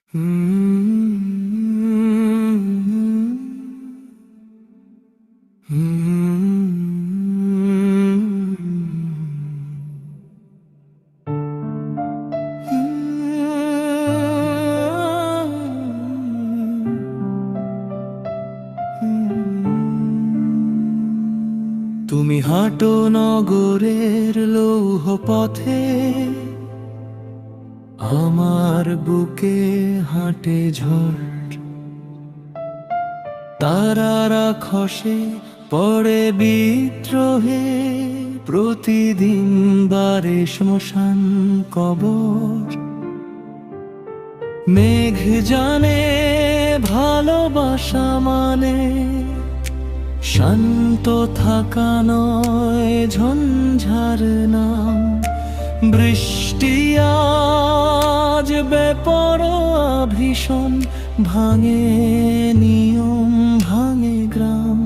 তুমি হাঁটো নগরের লৌহ পথে, আমার বুকে হাঁটে ঝড়। তারারা খসে পড়ে বিদ্রোহে, প্রতিদিন বারে শ্মশান কবর। মেঘ জানে ভালোবাসা মানে শান্ত থাকা নয়, ঝঞ্ঝার নাম। বৃষ্টি আজ বেপরোয়া ভীষণ, ভাঙে নিয়ম, ভাঙে গ্রাম।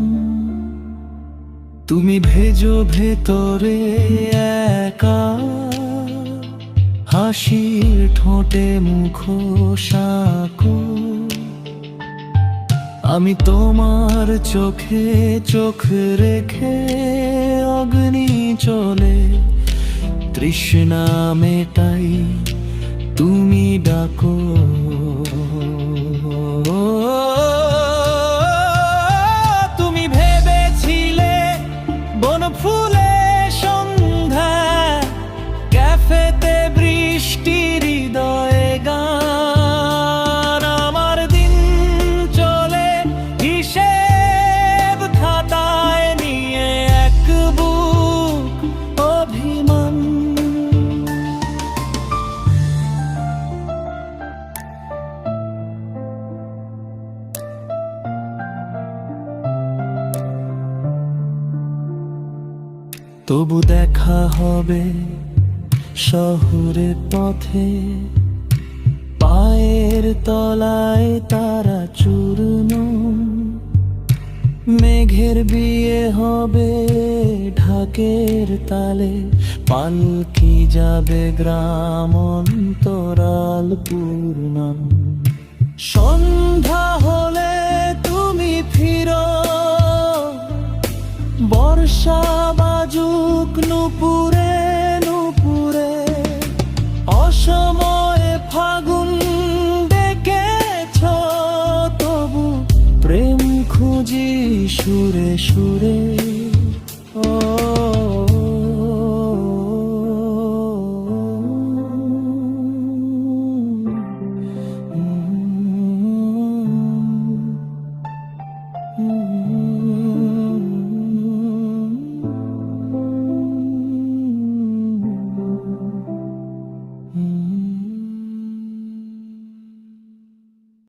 তুমি ভেজো ভেতরে একা, হাসির ঠোঁটে মুখোশাকো। আমি তোমার চোখে চোখ রেখে, অগ্নি চলে তৃষ্ণা মেটাই, তুমি ডাকো। তুমি ভেবেছিলে বন ফুলে সন্ধ্যা, ক্যাফেতে বৃষ্টি হৃদয়ে গান। আমার দিন চলে হিসেব খাতায় নিয়ে, এক বুক অভিমান। তবু দেখা হবে শহরের পথে, পায়ের তলায় তারা চূর্ণ। মেঘের বিয়ে হবে ঢাকের তালে, পালকি যাবে গ্রাম অন্তরাল পূর্ণাম। সন্ধ্যা হলে তুমি ফিরো, বর্ষা বাজুক নুপুরে নুপুরে। অসময়ে ফাগুন ডেকেছ, তবু প্রেম খুঁজি সুরে সুরে।